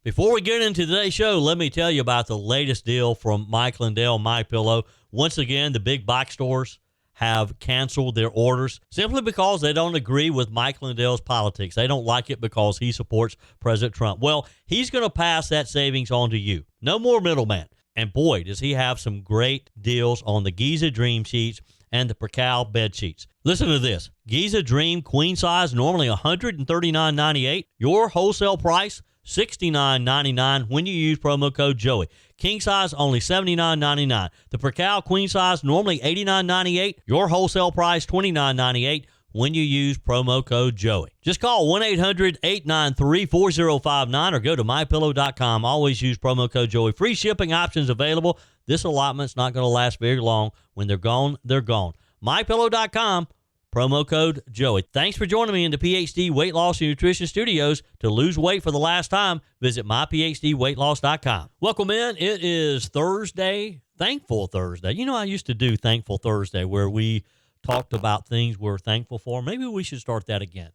Before we get into today's show, let me tell you about the latest deal from Mike Lindell, MyPillow. Once again, the big box stores have canceled their orders simply because they don't agree with Mike Lindell's politics. They don't like it because he supports President Trump. Well, he's going to pass that savings on to you. No more middleman. And boy, does he have some great deals on the Giza Dream sheets and the Percal bed sheets. Listen to this. Giza Dream queen size, normally $139.98. Your wholesale price, $69.99 when you use promo code Joey. King size, only $79.99. The Percal queen size, normally $89.98. Your wholesale price, $29.98 when you use promo code Joey. Just call 1-800-893-4059 or go to MyPillow.com. Always use promo code Joey. Free shipping options available. This allotment's not going to last very long. When they're gone, they're gone. MyPillow.com. Promo code Joey. Thanks for joining me in the PhD Weight Loss and Nutrition Studios. To lose weight for the last time, visit myphdweightloss.com. Welcome in. It is Thursday, Thankful Thursday. You know, I used to do Thankful Thursday where we talked about things we're thankful for. Maybe we should start that again.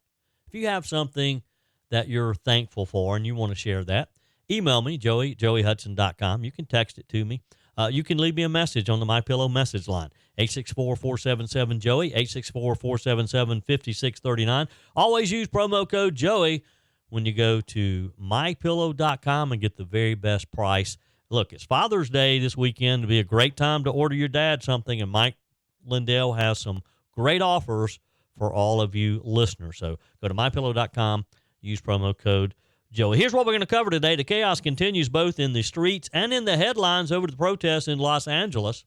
If you have something that you're thankful for and you want to share that, email me, joeyhudson.com. You can text it to me. You can leave me a message on the MyPillow message line, 864-477-JOEY, 864-477-5639. Always use promo code Joey when you go to MyPillow.com and get the very best price. Look, it's Father's Day this weekend. It'll be a great time to order your dad something, and Mike Lindell has some great offers for all of you listeners. So go to MyPillow.com, use promo code Joey. Here's what we're going to cover today. The chaos continues both in the streets and in the headlines over the protests in Los Angeles.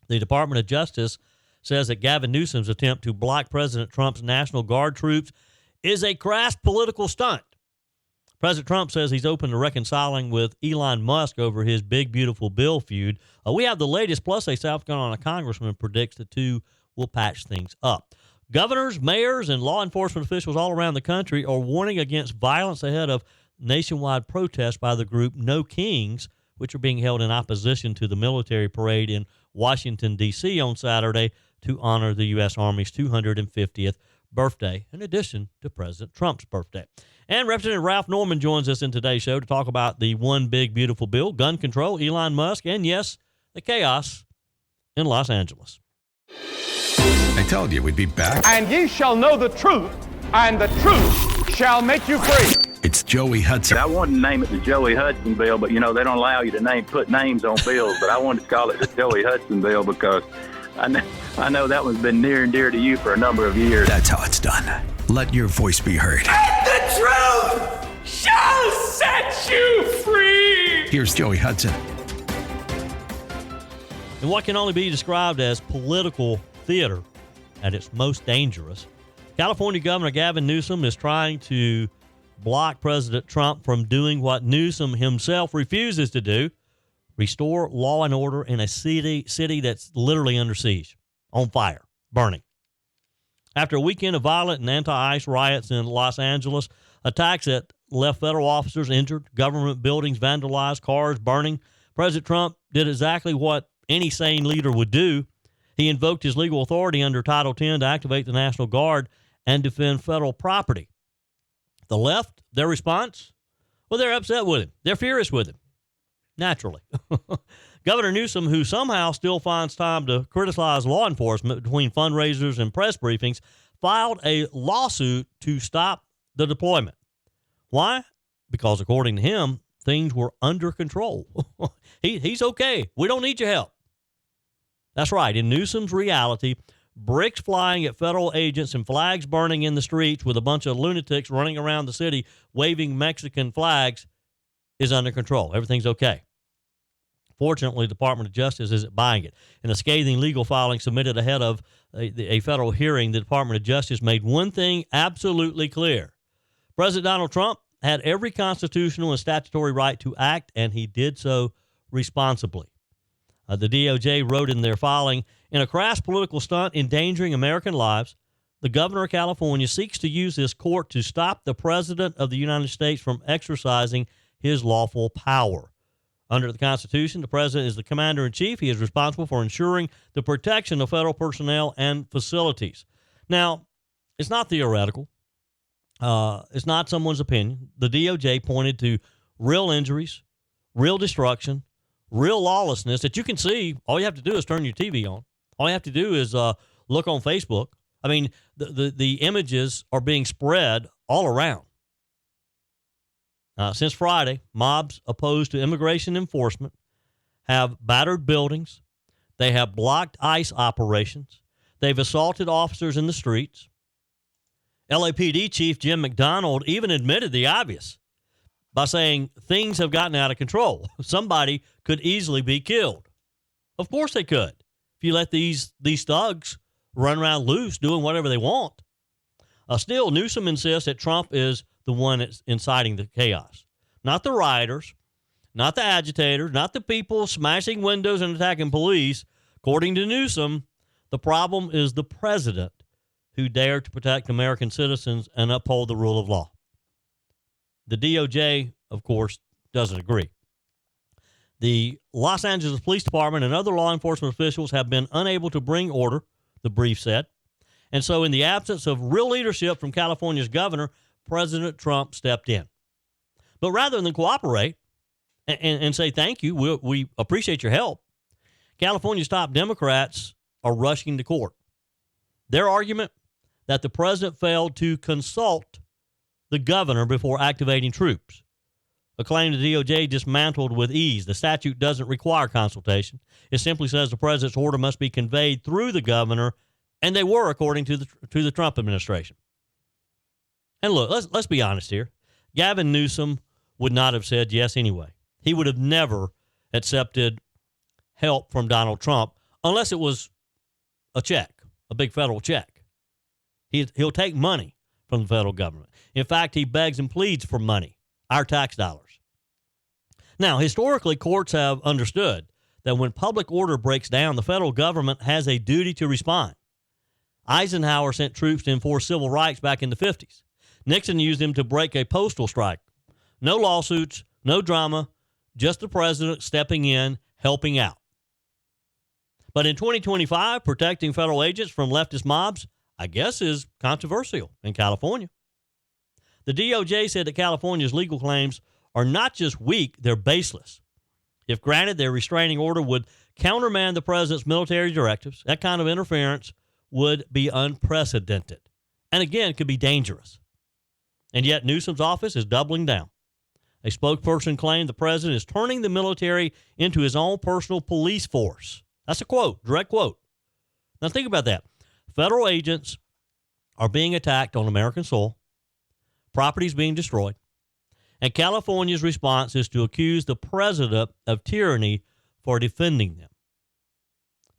The Department of Justice says that Gavin Newsom's attempt to block President Trump's National Guard troops is a crass political stunt. President Trump says he's open to reconciling with Elon Musk over his big, beautiful bill feud. We have the latest, plus a South Carolina congressman predicts the two will patch things up. Governors, mayors, and law enforcement officials all around the country are warning against violence ahead of nationwide protests by the group No Kings, which are being held in opposition to the military parade in Washington, D.C. on Saturday to honor the U.S. Army's 250th birthday, in addition to President Trump's birthday. And Representative Ralph Norman joins us in today's show to talk about the one big, beautiful bill, gun control, Elon Musk, and, yes, the chaos in Los Angeles. I told you we'd be back. And ye shall know the truth, and the truth shall make you free. It's Joey Hudson. I wanted to name it the Joey Hudson bill, but, you know, they don't allow you to put names on bills. But I wanted to call it the Joey Hudson bill because I know that one's been near and dear to you for a number of years. That's how it's done. Let your voice be heard. And the truth shall set you free. Here's Joey Hudson. In what can only be described as political theater at its most dangerous, California Governor Gavin Newsom is trying to block President Trump from doing what Newsom himself refuses to do, restore law and order in a city that's literally under siege, on fire, burning. After a weekend of violent and anti-ICE riots in Los Angeles, attacks that left federal officers injured, government buildings vandalized, cars burning, President Trump did exactly what any sane leader would do. He invoked his legal authority under Title X to activate the National Guard and defend federal property. The left, their response? Well, they're upset with him. They're furious with him. Naturally. Governor Newsom, who somehow still finds time to criticize law enforcement between fundraisers and press briefings, filed a lawsuit to stop the deployment. Why? Because according to him, things were under control. He's okay. We don't need your help. That's right. In Newsom's reality, bricks flying at federal agents and flags burning in the streets with a bunch of lunatics running around the city waving Mexican flags is under control. Everything's okay. Fortunately, the Department of Justice isn't buying it. In a scathing legal filing submitted ahead of a federal hearing, the Department of Justice made one thing absolutely clear. President Donald Trump had every constitutional and statutory right to act, and he did so responsibly. The DOJ wrote in their filing, in a crass political stunt endangering American lives, the governor of California seeks to use this court to stop the president of the United States from exercising his lawful power. Under the Constitution, the president is the commander-in-chief. He is responsible for ensuring the protection of federal personnel and facilities. Now, it's not theoretical. It's not someone's opinion. The DOJ pointed to real injuries, real destruction, real lawlessness that you can see. All you have to do is turn your TV on. All you have to do is look on Facebook. I mean, the images are being spread all around. Since Friday, mobs opposed to immigration enforcement have battered buildings. They have blocked ICE operations. They've assaulted officers in the streets. LAPD Chief Jim McDonald even admitted the obvious by saying things have gotten out of control. Somebody could easily be killed. Of course they could, if you let these thugs run around loose doing whatever they want. Still, Newsom insists that Trump is the one that's inciting the chaos. Not the rioters, not the agitators, not the people smashing windows and attacking police. According to Newsom, the problem is the president who dared to protect American citizens and uphold the rule of law. The DOJ, of course, doesn't agree. The Los Angeles Police Department and other law enforcement officials have been unable to bring order, the brief said. And so in the absence of real leadership from California's governor, President Trump stepped in. But rather than cooperate and say thank you, we appreciate your help, California's top Democrats are rushing to court. Their argument that the president failed to consult the governor before activating troops. A claim the DOJ dismantled with ease. The statute doesn't require consultation. It simply says the president's order must be conveyed through the governor, and they were, according to the Trump administration. And look, let's be honest here. Gavin Newsom would not have said yes anyway. He would have never accepted help from Trump unless it was a check, a big federal check. He'll take money from the federal government. In fact, he begs and pleads for money, our tax dollars. Now, historically, courts have understood that when public order breaks down, the federal government has a duty to respond. Eisenhower sent troops to enforce civil rights back in the 50s. Nixon used them to break a postal strike. No lawsuits, no drama, just the president stepping in, helping out. But in 2025, protecting federal agents from leftist mobs, I guess, is controversial in California. The DOJ said that California's legal claims are not just weak, they're baseless. If granted, their restraining order would countermand the president's military directives. That kind of interference would be unprecedented. And again, could be dangerous. And yet Newsom's office is doubling down. A spokesperson claimed the president is turning the military into his own personal police force. That's a quote, direct quote. Now think about that. Federal agents are being attacked on American soil. Properties being destroyed. And California's response is to accuse the president of tyranny for defending them.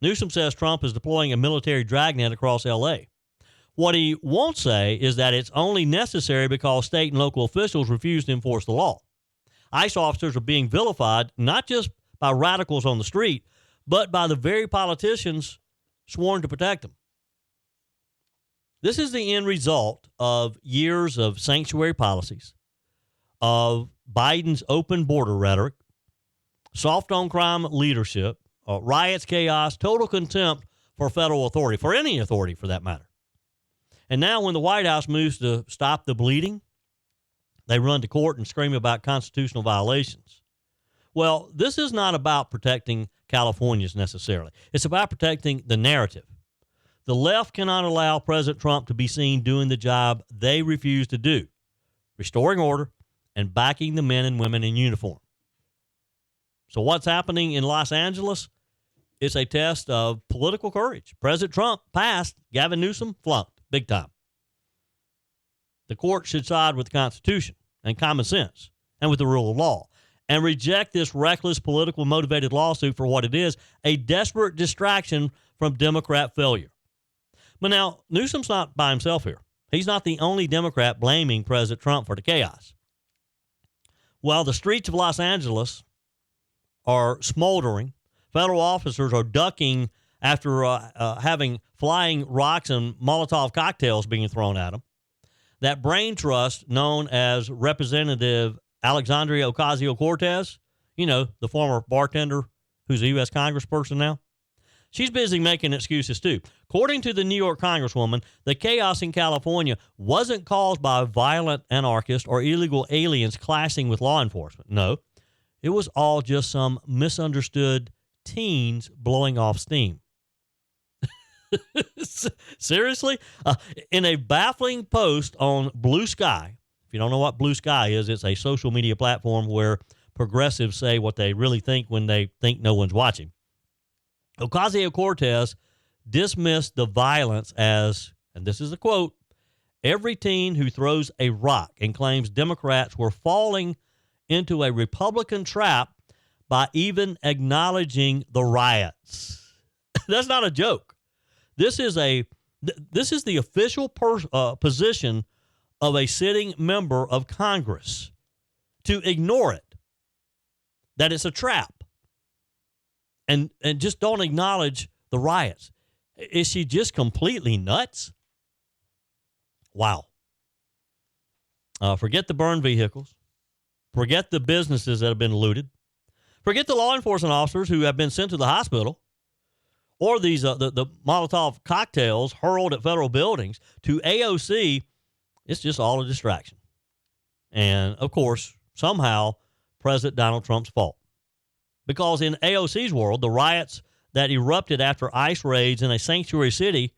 Newsom says Trump is deploying a military dragnet across L.A. What he won't say is that it's only necessary because state and local officials refuse to enforce the law. ICE officers are being vilified not just by radicals on the street, but by the very politicians sworn to protect them. This is the end result of years of sanctuary policies, of Biden's open border rhetoric, soft on crime leadership, riots, chaos, total contempt for federal authority, for any authority for that matter. And now when the White House moves to stop the bleeding, they run to court and scream about constitutional violations. Well, this is not about protecting Californians necessarily. It's about protecting the narrative. The left cannot allow President Trump to be seen doing the job they refuse to do, restoring order and backing the men and women in uniform. So what's happening in Los Angeles? It's a test of political courage. President Trump passed, Gavin Newsom flunked, big time. The court should side with the Constitution and common sense and with the rule of law and reject this reckless, politically motivated lawsuit for what it is, a desperate distraction from Democrat failure. But now, Newsom's not by himself here. He's not the only Democrat blaming President Trump for the chaos. While the streets of Los Angeles are smoldering, federal officers are ducking after having flying rocks and Molotov cocktails being thrown at them. That brain trust known as Representative Alexandria Ocasio-Cortez, you know, the former bartender who's a U.S. congressperson now, She's busy making excuses, too. According to the New York Congresswoman, the chaos in California wasn't caused by violent anarchists or illegal aliens clashing with law enforcement. No, it was all just some misunderstood teens blowing off steam. Seriously? In a baffling post on Blue Sky, if you don't know what Blue Sky is, it's a social media platform where progressives say what they really think when they think no one's watching. Ocasio-Cortez dismissed the violence as, and this is a quote, every teen who throws a rock, and claims Democrats were falling into a Republican trap by even acknowledging the riots. That's not a joke. This is the official position of a sitting member of Congress, to ignore it, that it's a trap. And just don't acknowledge the riots. Is she just completely nuts? Wow. Forget the burned vehicles. Forget the businesses that have been looted. Forget the law enforcement officers who have been sent to the hospital, or these the Molotov cocktails hurled at federal buildings. To AOC, it's just all a distraction. And, of course, somehow President Donald Trump's fault. Because in AOC's world, the riots that erupted after ICE raids in a sanctuary city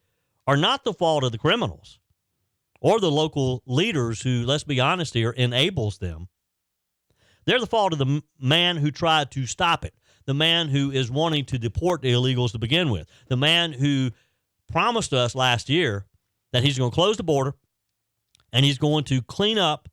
are not the fault of the criminals or the local leaders who, let's be honest here, enables them. They're the fault of the man who tried to stop it, the man who is wanting to deport the illegals to begin with, the man who promised us last year that he's going to close the border and he's going to clean up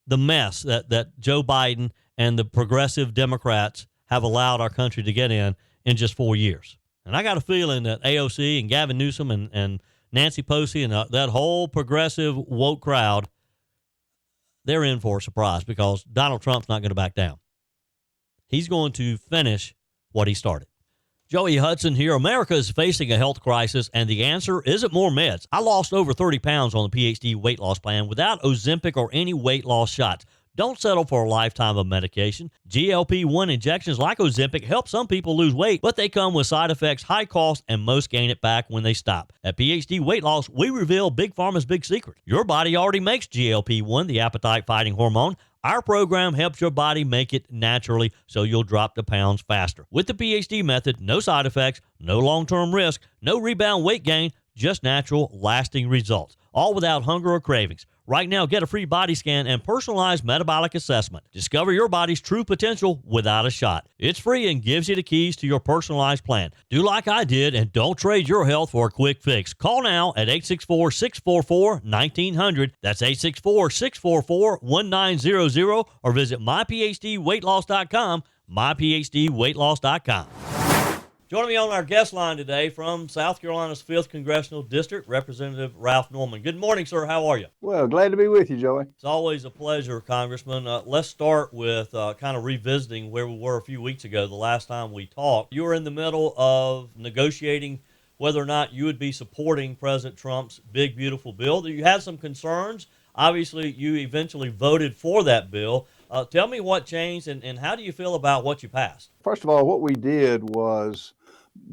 the mess that Joe Biden and the progressive Democrats have allowed our country to get in just 4 years. And I got a feeling that AOC and Gavin Newsom and Nancy Pelosi and that whole progressive woke crowd, they're in for a surprise, because Donald Trump's not going to back down. He's going to finish what he started. Joey Hudson here. America is facing a health crisis, and the answer isn't more meds. I lost over 30 pounds on the PhD weight loss plan without Ozempic or any weight loss shots. Don't settle for a lifetime of medication. GLP-1 injections like Ozempic help some people lose weight, but they come with side effects, high cost, and most gain it back when they stop. At PhD Weight Loss, we reveal Big Pharma's big secret. Your body already makes GLP-1, the appetite-fighting hormone. Our program helps your body make it naturally so you'll drop the pounds faster. With the PhD method, no side effects, no long-term risk, no rebound weight gain, just natural, lasting results, all without hunger or cravings. Right now, get a free body scan and personalized metabolic assessment. Discover your body's true potential without a shot. It's free and gives you the keys to your personalized plan. Do like I did and don't trade your health for a quick fix. Call now at 864-644-1900. That's 864-644-1900, or visit myphdweightloss.com, myphdweightloss.com. Joining me on our guest line today from South Carolina's 5th Congressional District, Representative Ralph Norman. Good morning, sir. How are you? Well, glad to be with you, Joey. It's always a pleasure, Congressman. Let's start with kind of revisiting where we were a few weeks ago, the last time we talked. You were in the middle of negotiating whether or not you would be supporting President Trump's big, beautiful bill. You had some concerns. Obviously, you eventually voted for that bill. Tell me what changed, and how do you feel about what you passed? First of all, what we did was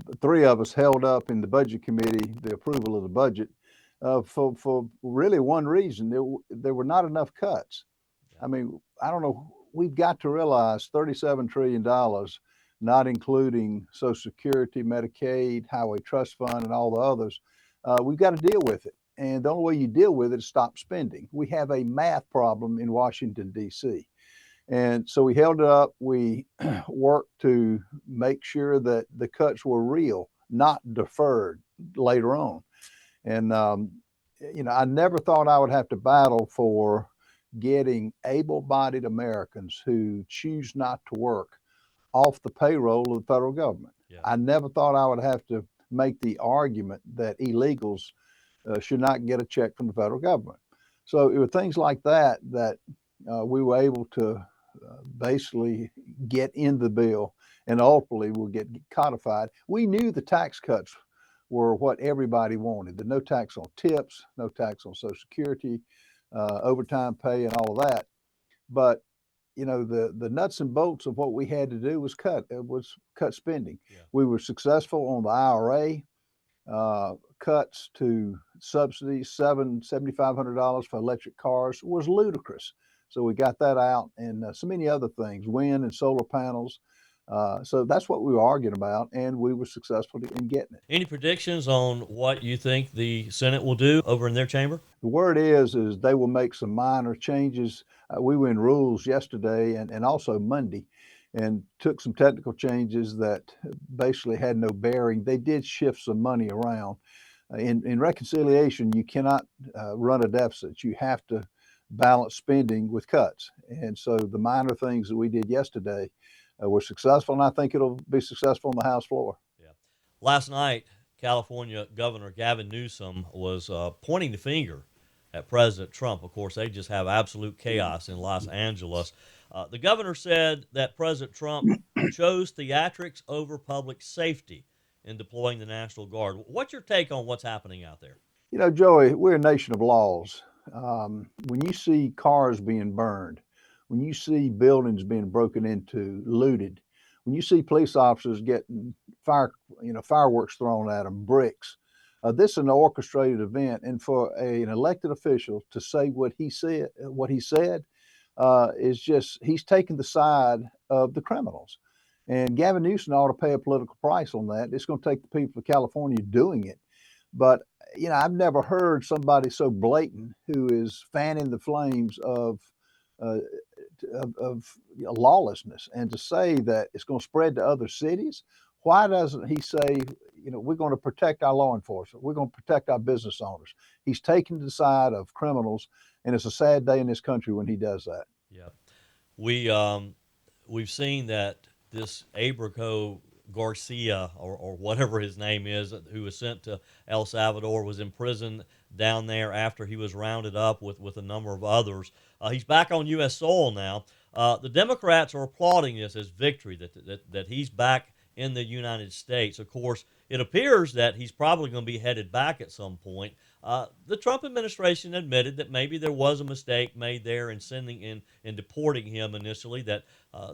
the three of us held up in the Budget Committee the approval of the budget for really one reason. There were not enough cuts. I mean, I don't know. We've got to realize $37 trillion, not including Social Security, Medicaid, Highway Trust Fund, and all the others. We've got to deal with it. And the only way you deal with it is stop spending. We have a math problem in Washington, D.C. And so we held it up. We worked to make sure that the cuts were real, not deferred later on. And, I never thought I would have to battle for getting able-bodied Americans who choose not to work off the payroll of the federal government. Yeah. I never thought I would have to make the argument that illegals should not get a check from the federal government. So it was things like that we were able to basically get in the bill, and ultimately will get codified. We knew the tax cuts were what everybody wanted. The no tax on tips, no tax on Social Security, overtime pay, and all of that. But the nuts and bolts of what we had to do was cut spending. Yeah. We were successful on the IRA. Cuts to subsidies, $7,500 for electric cars was ludicrous. So we got that out, and so many other things, wind and solar panels. So that's what we were arguing about, and we were successful in getting it. Any predictions on what you think the Senate will do over in their chamber? The word is they will make some minor changes. We were in rules yesterday and also Monday, and took some technical changes that basically had no bearing. They did shift some money around. In reconciliation, you cannot run a deficit. You have to balance spending with cuts. And so the minor things that we did yesterday were successful, and I think it'll be successful on the House floor. Yeah. Last night, California Governor Gavin Newsom was pointing the finger at President Trump. Of course, they just have absolute chaos in Los Angeles. The governor said that President Trump chose theatrics over public safety in deploying the National Guard. What's your take on what's happening out there? Joey, we're a nation of laws. When you see cars being burned, when you see buildings being broken into, looted, when you see police officers getting fireworks thrown at them, bricks, this is an orchestrated event. And for an elected official to say what he said, is just, he's taking the side of the criminals. And Gavin Newsom ought to pay a political price on that. It's going to take the people of California doing it. But, I've never heard somebody so blatant who is fanning the flames of lawlessness, and to say that it's going to spread to other cities. Why doesn't he say, we're going to protect our law enforcement, we're going to protect our business owners? He's taking the side of criminals, and it's a sad day in this country when he does that. Yeah, we've seen that this Abraco Garcia, or whatever his name is, who was sent to El Salvador, was in prison down there after he was rounded up with a number of others. He's back on U.S. soil now. The Democrats are applauding this as victory, that he's back in the United States. Of course, it appears that he's probably going to be headed back at some point. The Trump administration admitted that maybe there was a mistake made there in sending in deporting him initially, that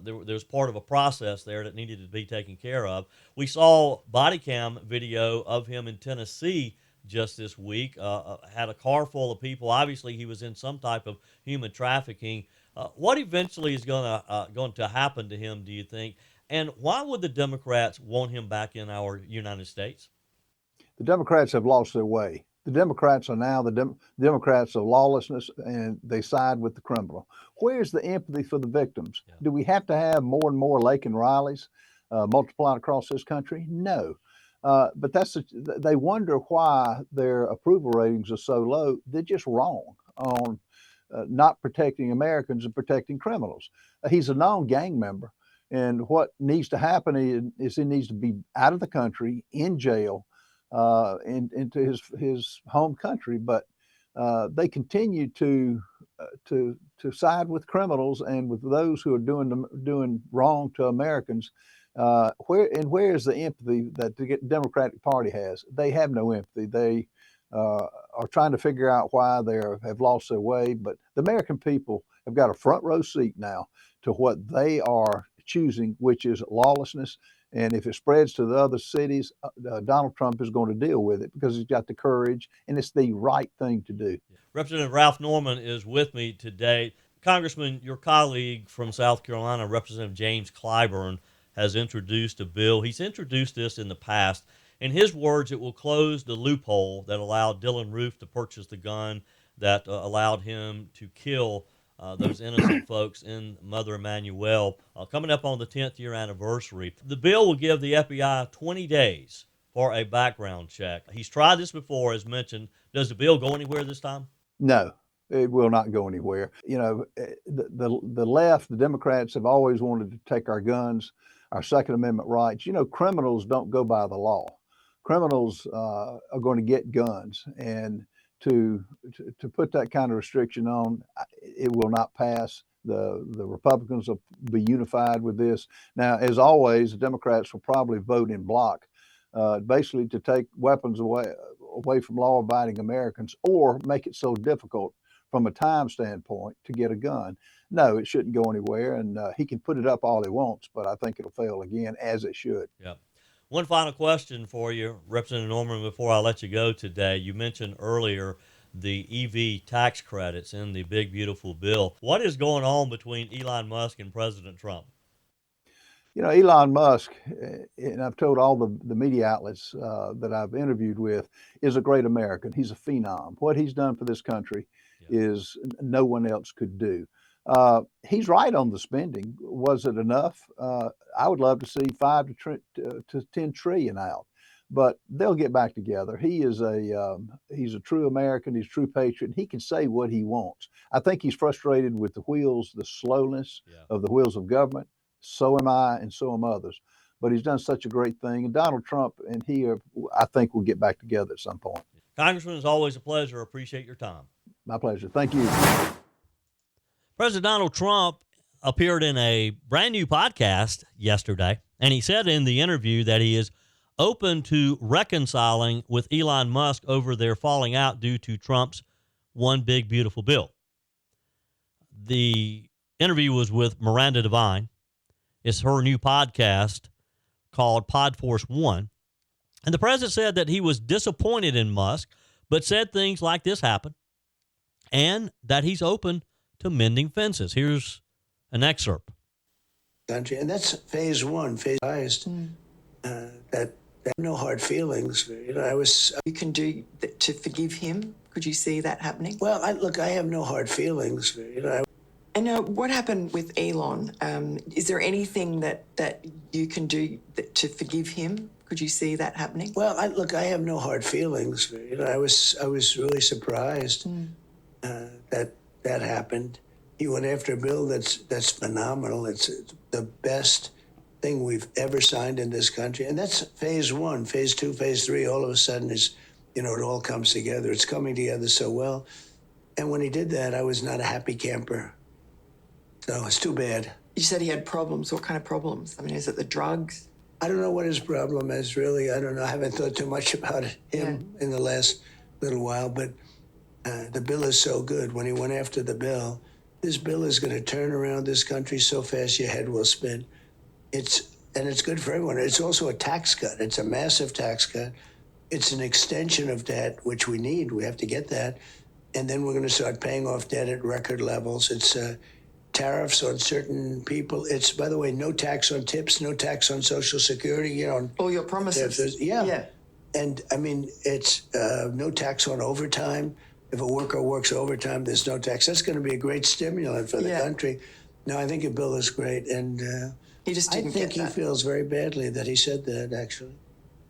there was part of a process there that needed to be taken care of. We saw body cam video of him in Tennessee just this week, had a car full of people. Obviously, he was in some type of human trafficking. What eventually is going to happen to him, do you think? And why would the Democrats want him back in our United States? The Democrats have lost their way. The Democrats are now the Democrats of lawlessness, and they side with the criminal. Where's the empathy for the victims? Yeah. Do we have to have more and more Lake and Rileys multiplied across this country? No. But they wonder why their approval ratings are so low. They're just wrong on not protecting Americans and protecting criminals. He's a known gang member. And what needs to happen is he needs to be out of the country, in jail, into his home country. But they continue to side with criminals and with those who are doing wrong to Americans. Where is the empathy that the Democratic Party has? They have no empathy. They are trying to figure out why they have lost their way. But the American people have got a front row seat now to what they are choosing, which is lawlessness. And if it spreads to the other cities, Donald Trump is going to deal with it because he's got the courage, and it's the right thing to do. Representative Ralph Norman is with me today. Congressman, your colleague from South Carolina, Representative James Clyburn, has introduced a bill. He's introduced this in the past. In his words, it will close the loophole that allowed Dylan Roof to purchase the gun that allowed him to kill those innocent folks in Mother Emanuel, coming up on the 10th year anniversary. The bill will give the FBI 20 days for a background check. He's tried this before, as mentioned. Does the bill go anywhere this time? No, it will not go anywhere. The left, the Democrats have always wanted to take our guns, our Second Amendment rights. Criminals don't go by the law. Criminals are going to get guns, and to put that kind of restriction on, it will not pass. The Republicans will be unified with this. Now, as always, the Democrats will probably vote in bloc, basically to take weapons away from law-abiding Americans, or make it so difficult from a time standpoint to get a gun. no, it shouldn't go anywhere. And he can put it up all he wants, but I think it'll fail again, as it should. Yeah. One final question for you, Representative Norman, before I let you go today. You mentioned earlier the EV tax credits in the big, beautiful bill. What is going on between Elon Musk and President Trump? You know, Elon Musk, and I've told all the media outlets that I've interviewed with, is a great American. He's a phenom. What he's done for this country is no one else could do. He's right on the spending. Was it enough? I would love to see 5 to 10 trillion out, but they'll get back together. He's a true American. He's a true patriot. And he can say what he wants. I think he's frustrated with the slowness of the wheels of government. So am I, and so am others. But he's done such a great thing. And Donald Trump and he I think, will get back together at some point. Congressman, it's always a pleasure. Appreciate your time. My pleasure. Thank you. President Donald Trump appeared in a brand new podcast yesterday, and he said in the interview that he is open to reconciling with Elon Musk over their falling out due to Trump's One Big Beautiful Bill. The interview was with Miranda Devine. It's her new podcast called Pod Force One. And the president said that he was disappointed in Musk, but said things like this happened, and that he's open to mending fences. Here's an excerpt. And that's phase one, that no hard feelings. You know, You can do to forgive him. Could you see that happening? Well, I have no hard feelings. You know. And what happened with Elon? Is there anything that you can do to forgive him? Could you see that happening? Well, I have no hard feelings. You know, I was really surprised that happened. He went after a bill that's phenomenal. It's the best thing we've ever signed in this country, and that's phase one. Phase two, phase three. All of a sudden, it all comes together. It's coming together so well. And when he did that, I was not a happy camper. So it's too bad. You said he had problems. What kind of problems? I mean, is it the drugs? I don't know what his problem is, really. I don't know. I haven't thought too much about him in the last little while, but the bill is so good. When he went after the bill, this bill is going to turn around this country so fast your head will spin. It's good for everyone. It's also a tax cut. It's a massive tax cut. It's an extension of debt, which we need. We have to get that. And then we're going to start paying off debt at record levels. It's tariffs on certain people. It's, by the way, no tax on tips, no tax on Social Security. You know, all your promises. Yeah. And I mean, it's no tax on overtime. If a worker works overtime, there's no tax. That's going to be a great stimulant for the country. No, I think your bill is great, and he just didn't I think get that. He feels very badly that he said that, actually.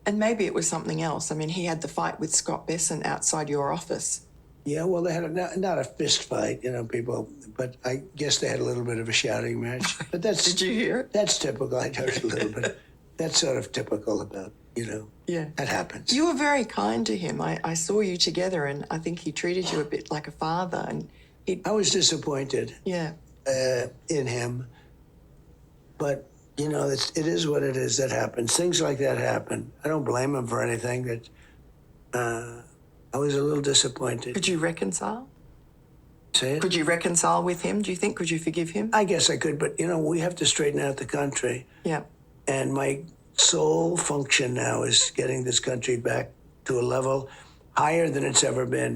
And maybe it was something else. I mean, he had the fight with Scott Besson outside your office. Yeah, well, they had not a fist fight, people, but I guess they had a little bit of a shouting match. But that's Did you hear it? That's typical. I heard it a little bit. That's sort of typical about, that happens. You were very kind to him. I saw you together, and I think he treated you a bit like a father. And I was disappointed. In him, but it is what it is. That happens. Things like that happen. I don't blame him for anything. That I was a little disappointed. Could you reconcile? Say it? Could you reconcile with him? Do you think? Could you forgive him? I guess I could, but we have to straighten out the country. Yeah. And my sole function now is getting this country back to a level higher than it's ever been.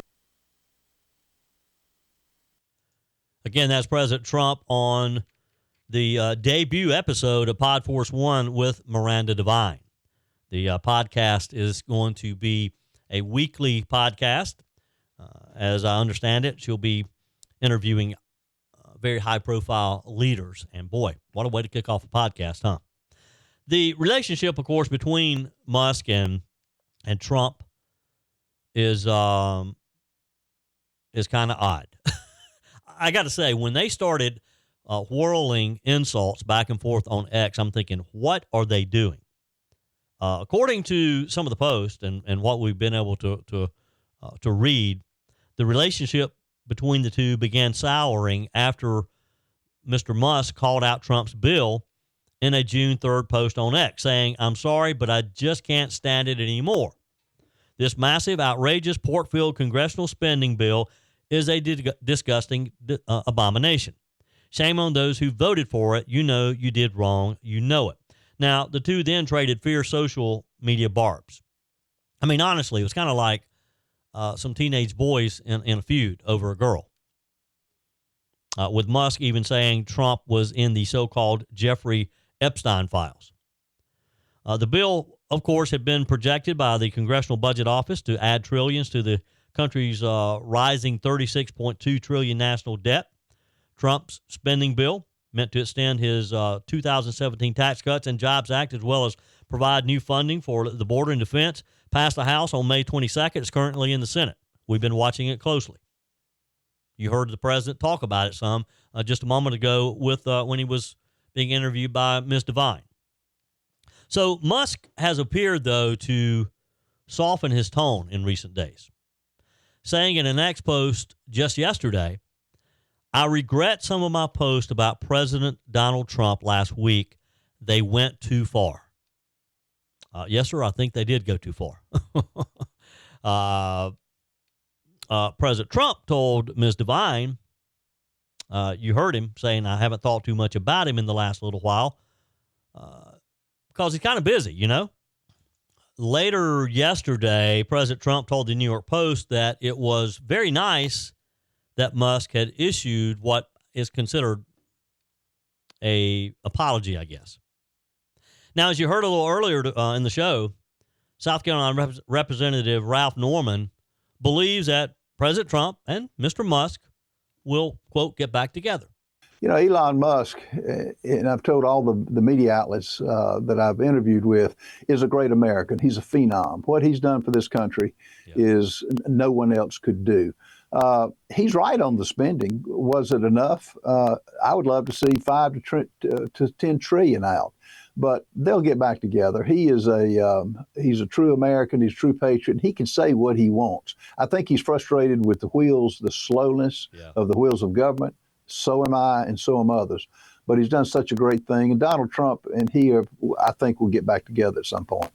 Again, that's President Trump on the debut episode of Pod Force One with Miranda Devine. The podcast is going to be a weekly podcast. As I understand it, she'll be interviewing very high-profile leaders. And boy, what a way to kick off a podcast, huh? The relationship, of course, between Musk and Trump is kind of odd. I got to say, when they started whirling insults back and forth on X, I'm thinking, what are they doing? According to some of the posts and what we've been able to read, the relationship between the two began souring after Mr. Musk called out Trump's bill in a June 3rd post on X, saying, "I'm sorry, but I just can't stand it anymore. This massive, outrageous, pork-filled congressional spending bill is a disgusting abomination." Shame on those who voted for it. You know you did wrong. You know it. Now, the two then traded fierce social media barbs. I mean, honestly, it was kind of like some teenage boys in a feud over a girl. With Musk even saying Trump was in the so-called Jeffrey Epstein files. The bill, of course, had been projected by the Congressional Budget Office to add trillions to the country's rising $36.2 trillion national debt. Trump's spending bill meant to extend his 2017 Tax Cuts and Jobs Act, as well as provide new funding for the border and defense, passed the House on May 22nd. It's currently in the Senate. We've been watching it closely. You heard the president talk about it some just a moment ago with when he was being interviewed by Ms. Devine. So Musk has appeared, though, to soften his tone in recent days, saying in an X post just yesterday, "I regret some of my posts about President Donald Trump last week. They went too far." Yes, sir, I think they did go too far. President Trump told Ms. Devine, you heard him saying, "I haven't thought too much about him in the last little while," because he's kind of busy, you know. Later yesterday, President Trump told the New York Post that it was very nice that Musk had issued what is considered a apology, I guess. Now, as you heard a little earlier in the show, South Carolina Representative Ralph Norman believes that President Trump and Mr. Musk will, quote, get back together. You know, Elon Musk, and I've told all the media outlets that I've interviewed with, is a great American. He's a phenom. What he's done for this country is no one else could do. He's right on the spending. Was it enough? I would love to see 5 to 10 trillion out, but they'll get back together. He's a true American. He's a true patriot. He can say what he wants. I think he's frustrated with the slowness of the wheels of government. So am I, and so am others. But he's done such a great thing. And Donald Trump and he, I think, will get back together at some point.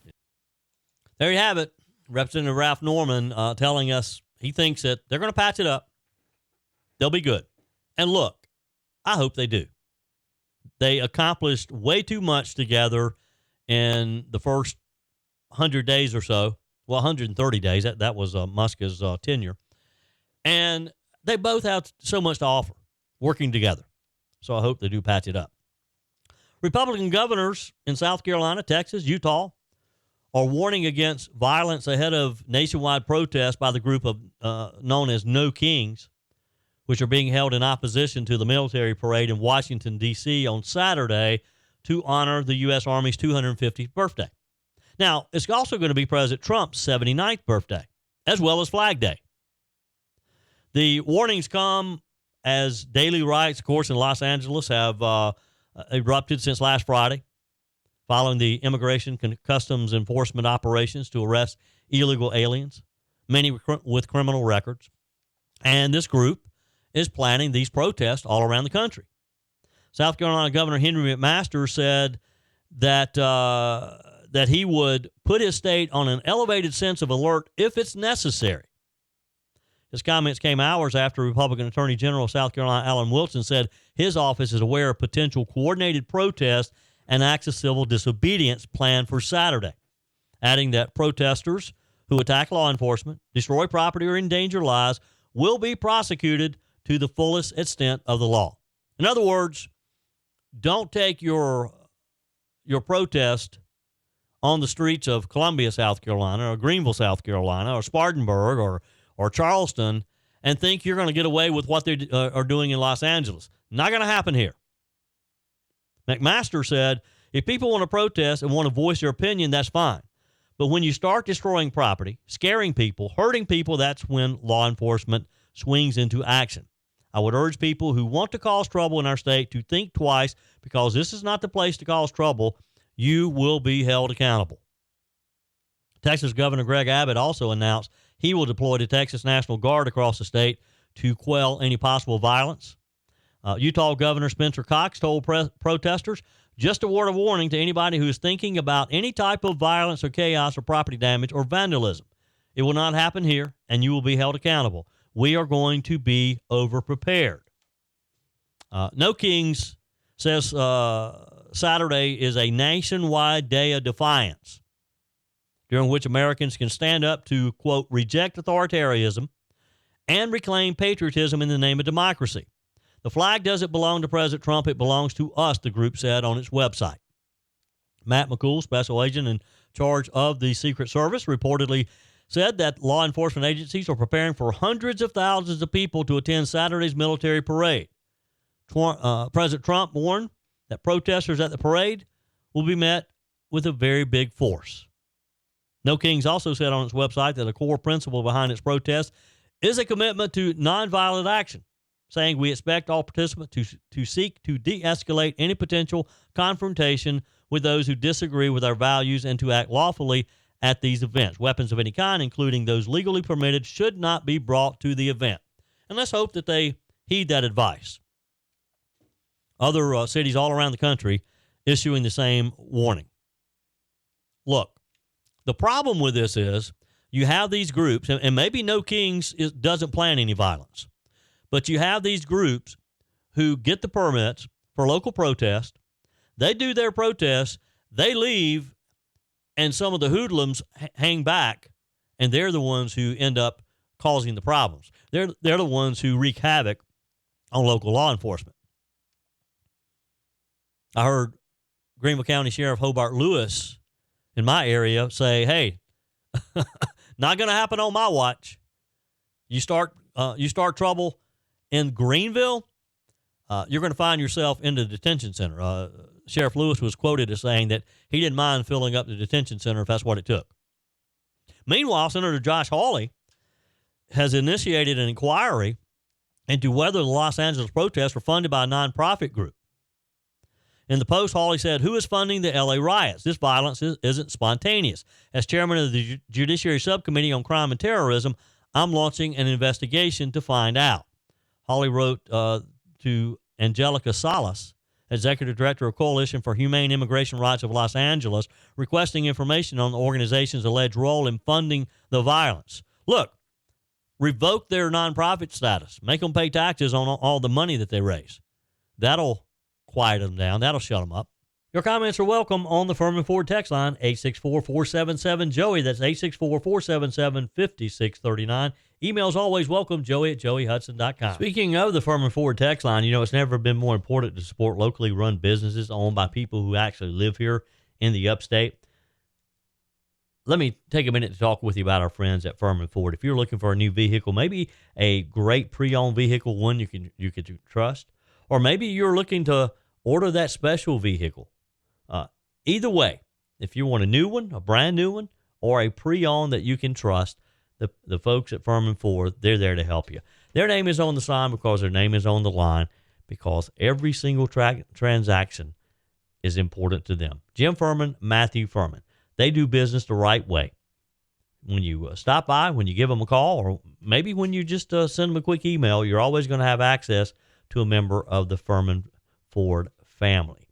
There you have it. Representative Ralph Norman telling us he thinks that they're going to patch it up. They'll be good. And look, I hope they do. They accomplished way too much together in the first 100 days or so. Well, 130 days. That was Musk's tenure. And they both have so much to offer working together. So I hope they do patch it up. Republican governors in South Carolina, Texas, Utah are warning against violence ahead of nationwide protests by the group of known as No Kings, which are being held in opposition to the military parade in Washington, D.C. on Saturday to honor the U.S. Army's 250th birthday. Now, it's also going to be President Trump's 79th birthday, as well as Flag Day. The warnings come as daily riots, of course, in Los Angeles have erupted since last Friday, following the immigration customs enforcement operations to arrest illegal aliens, many with criminal records. And this group is planning these protests all around the country. South Carolina Governor Henry McMaster said that that he would put his state on an elevated sense of alert if it's necessary. His comments came hours after Republican Attorney General of South Carolina Alan Wilson said his office is aware of potential coordinated protests and acts of civil disobedience planned for Saturday, adding that protesters who attack law enforcement, destroy property, or endanger lives will be prosecuted to the fullest extent of the law. In other words, don't take your protest on the streets of Columbia, South Carolina, or Greenville, South Carolina, or Spartanburg, or Charleston, and think you're going to get away with what they are doing in Los Angeles. Not going to happen here. McMaster said, if people want to protest and want to voice their opinion, that's fine. But when you start destroying property, scaring people, hurting people, that's when law enforcement swings into action. I would urge people who want to cause trouble in our state to think twice, because this is not the place to cause trouble. You will be held accountable. Texas Governor Greg Abbott also announced he will deploy the Texas National Guard across the state to quell any possible violence. Utah Governor Spencer Cox told protesters, just a word of warning to anybody who is thinking about any type of violence or chaos or property damage or vandalism. It will not happen here, and you will be held accountable. We are going to be overprepared. No Kings says Saturday is a nationwide day of defiance, during which Americans can stand up to, quote, reject authoritarianism and reclaim patriotism in the name of democracy. The flag doesn't belong to President Trump. It belongs to us, the group said on its website. Matt McCool, special agent in charge of the Secret Service, reportedly said that law enforcement agencies are preparing for hundreds of thousands of people to attend Saturday's military parade. President Trump warned that protesters at the parade will be met with a very big force. No Kings also said on its website that a core principle behind its protest is a commitment to nonviolent action, saying we expect all participants to seek to de-escalate any potential confrontation with those who disagree with our values and to act lawfully at these events. Weapons of any kind, including those legally permitted, should not be brought to the event. And let's hope that they heed that advice. Other cities all around the country issuing the same warning. Look, the problem with this is you have these groups, and maybe No Kings doesn't plan any violence, but you have these groups who get the permits for local protest. They do their protests, they leave, and some of the hoodlums hang back, and they're the ones who end up causing the problems. They're the ones who wreak havoc on local law enforcement. I heard Greenville County Sheriff Hobart Lewis in my area say, hey, not going to happen on my watch. You start trouble in Greenville, you're going to find yourself in the detention center. Sheriff Lewis was quoted as saying that he didn't mind filling up the detention center if that's what it took. Meanwhile, Senator Josh Hawley has initiated an inquiry into whether the Los Angeles protests were funded by a nonprofit group. In the post, Hawley said, who is funding the L.A. riots? This violence isn't spontaneous. As chairman of the Judiciary Subcommittee on Crime and Terrorism, I'm launching an investigation to find out. Hawley wrote to Angelica Salas, executive director of Coalition for Humane Immigration Rights of Los Angeles, requesting information on the organization's alleged role in funding the violence. Look, revoke their nonprofit status. Make them pay taxes on all the money that they raise. That'll quiet them down. That'll shut them up. Your comments are welcome on the Furman Ford text line, 864-477-JOEY. That's 864-477-5639. Emails always welcome, joey@joeyhudson.com. Speaking of the Furman Ford text line, it's never been more important to support locally run businesses owned by people who actually live here in the upstate. Let me take a minute to talk with you about our friends at Furman Ford. If you're looking for a new vehicle, maybe a great pre-owned vehicle, one you can trust, or maybe you're looking to order that special vehicle. Either way, if you want a new one, a brand new one, or a pre-owned that you can trust, the folks at Furman Ford, they're there to help you. Their name is on the sign because their name is on the line, because every single transaction is important to them. Jim Furman, Matthew Furman. They do business the right way. When you stop by, when you give them a call, or maybe when you just send them a quick email, you're always going to have access to a member of the Furman Ford family.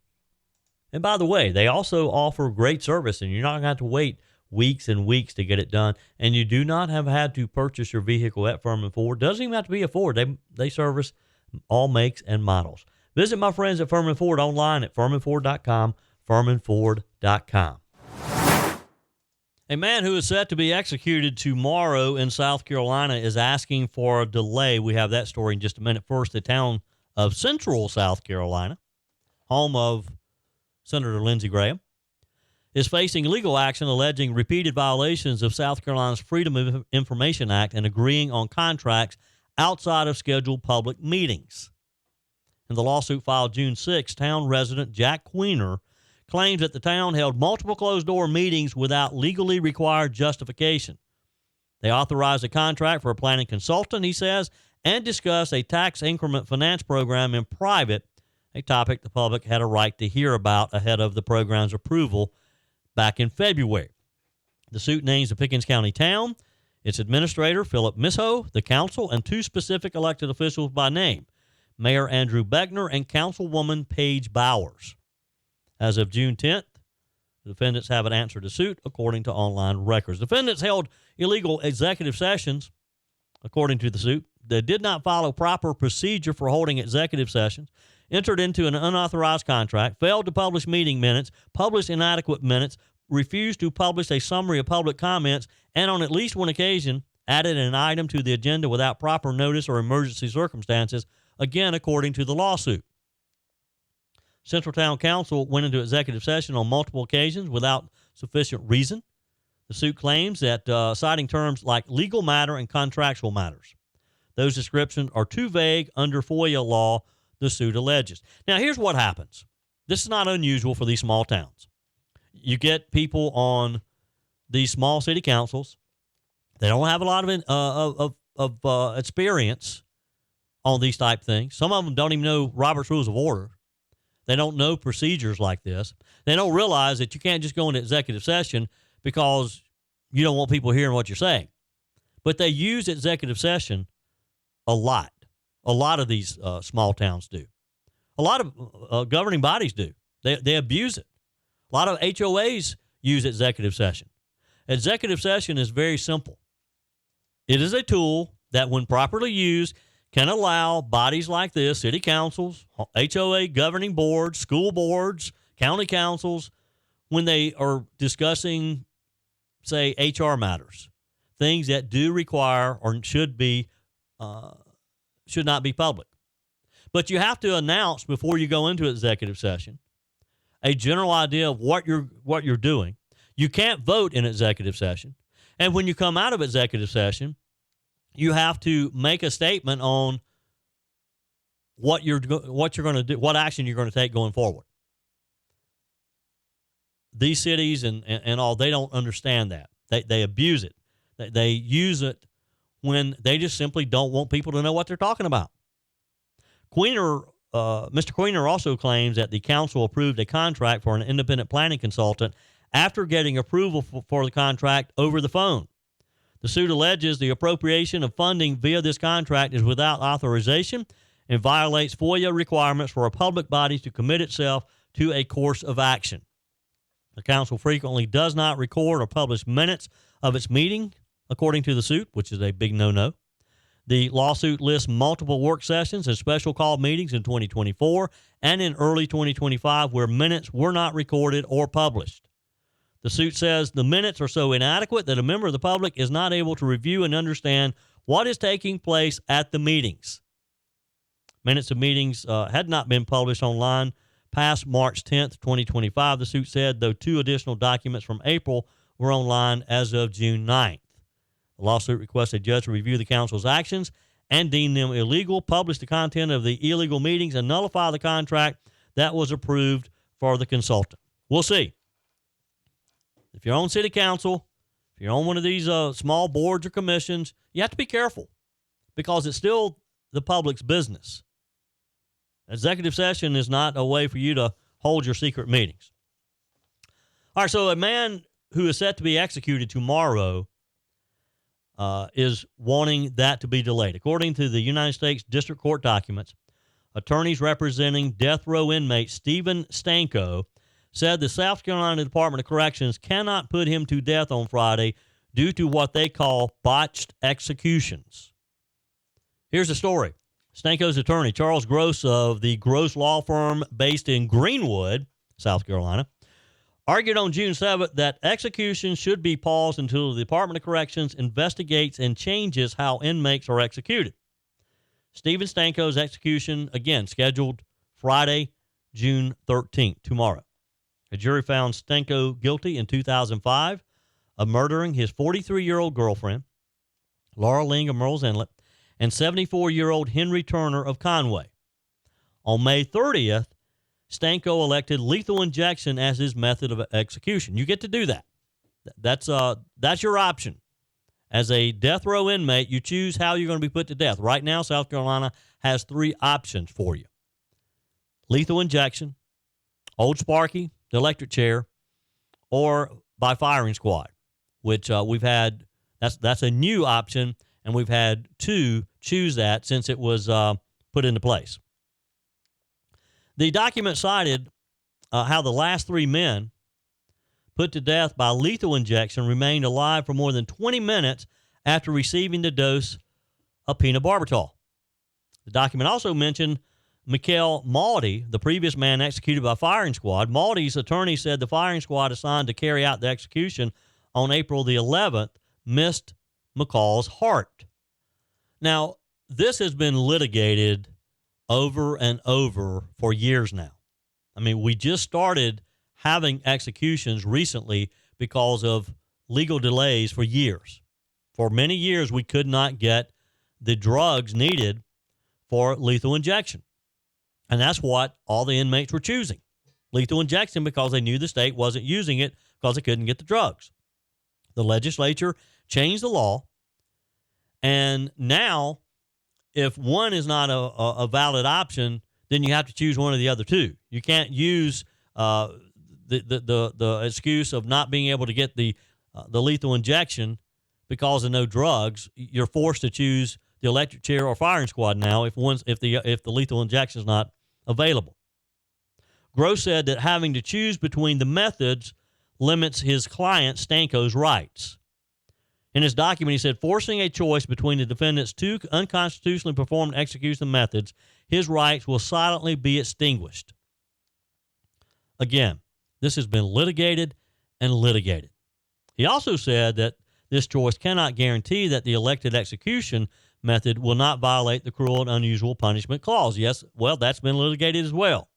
And by the way, they also offer great service, and you're not going to have to wait weeks and weeks to get it done. And you do not have had to purchase your vehicle at Furman Ford. Doesn't even have to be a Ford. They service all makes and models. Visit my friends at Furman Ford online at furmanford.com, furmanford.com. A man who is set to be executed tomorrow in South Carolina is asking for a delay. We have that story in just a minute. First, the town of Central South Carolina, home of Senator Lindsey Graham, is facing legal action alleging repeated violations of South Carolina's Freedom of Information Act and agreeing on contracts outside of scheduled public meetings. In the lawsuit filed June 6, town resident Jack Queener claims that the town held multiple closed-door meetings without legally required justification. They authorized a contract for a planning consultant, he says, and discussed a tax increment finance program in private, a topic the public had a right to hear about ahead of the program's approval back in February. The suit names the Pickens County town, its administrator, Philip Misho, the council, and two specific elected officials by name, Mayor Andrew Beckner and Councilwoman Paige Bowers. As of June 10th, the defendants haven't answered the suit, according to online records. Defendants held illegal executive sessions, according to the suit. that did not follow proper procedure for holding executive sessions, entered into an unauthorized contract, failed to publish meeting minutes, published inadequate minutes, refused to publish a summary of public comments, and on at least one occasion added an item to the agenda without proper notice or emergency circumstances, again, according to the lawsuit. Central Town Council went into executive session on multiple occasions without sufficient reason. The suit claims that citing terms like legal matter and contractual matters. Those descriptions are too vague under FOIA law, the suit alleges. Now, here's what happens. This is not unusual for these small towns. You get people on these small city councils. They don't have a lot of experience on these type things. Some of them don't even know Robert's Rules of Order. They don't know procedures like this. They don't realize that you can't just go into executive session because you don't want people hearing what you're saying. But they use executive session a lot. A lot of these small towns do. A lot of governing bodies do. They abuse it. A lot of HOAs use executive session. Executive session is very simple. It is a tool that, when properly used, can allow bodies like this, city councils, HOA governing boards, school boards, county councils, when they are discussing, say, HR matters, things that do require or should not be public. But you have to announce before you go into executive session a general idea of what you're doing. You can't vote in executive session. And when you come out of executive session, you have to make a statement on what you're going to do, what action you're going to take going forward. These cities and all, they don't understand that. They abuse it. They use it when they just simply don't want people to know what they're talking about. Mr. Queener also claims that the council approved a contract for an independent planning consultant after getting approval for the contract over the phone. The suit alleges the appropriation of funding via this contract is without authorization and violates FOIA requirements for a public body to commit itself to a course of action. The council frequently does not record or publish minutes of its meeting, according to the suit, which is a big no-no. The lawsuit lists multiple work sessions and special call meetings in 2024 and in early 2025 where minutes were not recorded or published. The suit says the minutes are so inadequate that a member of the public is not able to review and understand what is taking place at the meetings. Minutes of meetings had not been published online past March 10th, 2025, the suit said, though 2 additional documents from April were online as of June 9th. The lawsuit requests a judge to review the council's actions and deem them illegal, publish the content of the illegal meetings, and nullify the contract that was approved for the consultant. We'll see. If you're on city council, if you're on one of these small boards or commissions, you have to be careful because it's still the public's business. Executive session is not a way for you to hold your secret meetings. All right, so a man who is set to be executed tomorrow is wanting that to be delayed. According to the United States District Court documents, attorneys representing death row inmate Stephen Stanko said the South Carolina Department of Corrections cannot put him to death on Friday due to what they call botched executions. Here's the story. Stanko's attorney, Charles Gross of the Gross Law Firm based in Greenwood, South Carolina, argued on June 7th that execution should be paused until the Department of Corrections investigates and changes how inmates are executed. Stephen Stanko's execution, again, scheduled Friday, June 13th, tomorrow. A jury found Stanko guilty in 2005 of murdering his 43-year-old girlfriend, Laura Ling of Murrells Inlet, and 74-year-old Henry Turner of Conway. On May 30th, Stanko elected lethal injection as his method of execution. You get to do that. That's your option. As a death row inmate, you choose how you're going to be put to death. Right now, South Carolina has 3 options for you. Lethal injection, Old Sparky, the electric chair, or by firing squad, which we've had. That's a new option, and we've had 2 choose that since it was put into place. The document cited how the last 3 men put to death by lethal injection remained alive for more than 20 minutes after receiving the dose of pentobarbital. The document also mentioned Mikhail Maldi, the previous man executed by firing squad. Maldi's attorney said the firing squad assigned to carry out the execution on April the 11th missed McCall's heart. Now, this has been litigated over and over for years now. I mean, we just started having executions recently because of legal delays for years. For many years, we could not get the drugs needed for lethal injection. And that's what all the inmates were choosing. Lethal injection, because they knew the state wasn't using it because they couldn't get the drugs. The legislature changed the law. And now, if one is not a valid option, then you have to choose one of the other two. You can't use the excuse of not being able to get the lethal injection because of no drugs. You're forced to choose the electric chair or firing squad now if the lethal injection is not available. Gross said that having to choose between the methods limits his client Stanko's rights. In his document, he said, forcing a choice between the defendant's two unconstitutionally performed execution methods, his rights will silently be extinguished. Again, this has been litigated and litigated. He also said that this choice cannot guarantee that the elected execution method will not violate the cruel and unusual punishment clause. Yes, well, that's been litigated as well.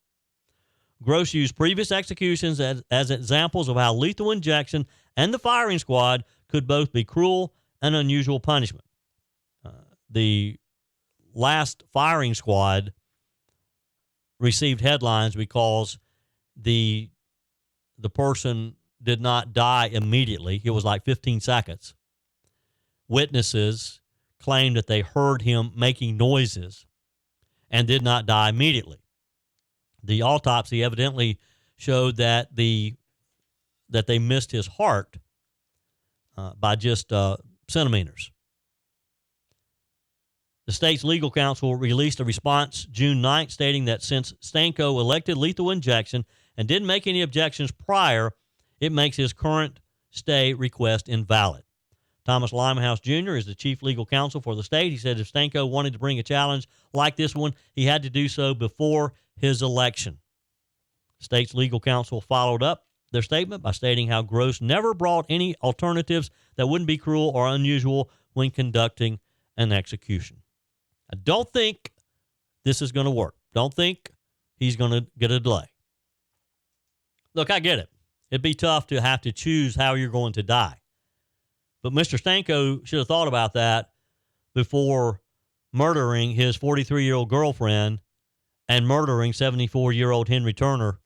Gross used previous executions as examples of how lethal injection and the firing squad could both be cruel and unusual punishment. The last firing squad received headlines because the person did not die immediately. It was like 15 seconds. Witnesses claimed that they heard him making noises and did not die immediately. The autopsy evidently showed that they missed his heart by just centimeters. The state's legal counsel released a response June 9th stating that since Stanko elected lethal injection and didn't make any objections prior, it makes his current stay request invalid. Thomas Limehouse Jr. is the chief legal counsel for the state. He said if Stanko wanted to bring a challenge like this one, he had to do so before his election. The state's legal counsel followed up their statement by stating how Gross never brought any alternatives that wouldn't be cruel or unusual when conducting an execution. I don't think this is going to work. Don't think he's going to get a delay. Look, I get it. It'd be tough to have to choose how you're going to die. But Mr. Stanko should have thought about that before murdering his 43-year-old girlfriend and murdering 74-year-old Henry Turner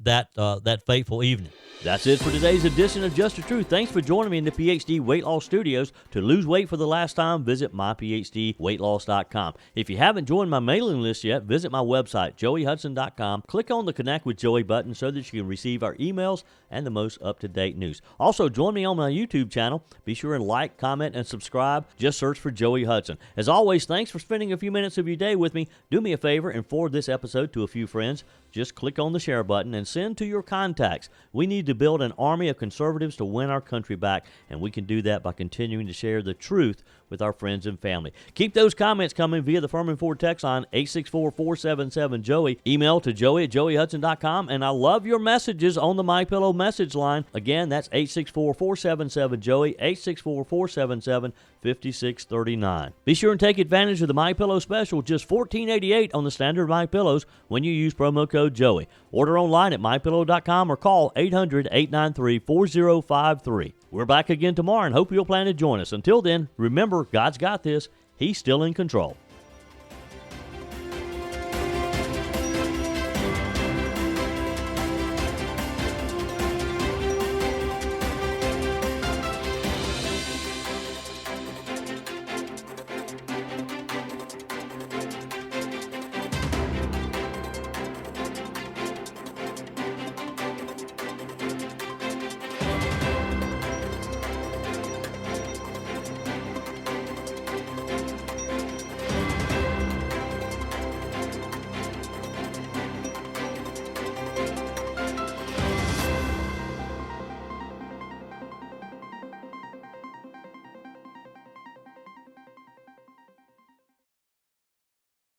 that fateful evening. That's it for today's edition of Just the Truth. Thanks for joining me in the PhD Weight Loss Studios. To lose weight for the last time, visit myphdweightloss.com. If you haven't joined my mailing list yet, visit my website, joeyhudson.com. Click on the Connect with Joey button so that you can receive our emails and the most up-to-date news. Also, join me on my YouTube channel. Be sure and like, comment, and subscribe. Just search for Joey Hudson. As always, thanks for spending a few minutes of your day with me. Do me a favor and forward this episode to a few friends. Just click on the share button and send to your contacts. We need to build an army of conservatives to win our country back, and we can do that by continuing to share the truth with our friends and family. Keep those comments coming via the Furman Ford text line 864-477-JOEY. Email to joey@joeyhudson.com, and I love your messages on the MyPillow message line. Again, that's 864-477-JOEY, 864-477-5639. Be sure and take advantage of the MyPillow special, just $14.88 on the standard MyPillows when you use promo code Joey. Order online at mypillow.com or call 800-893-4053. We're back again tomorrow and hope you'll plan to join us. Until then, remember, God's got this. He's still in control.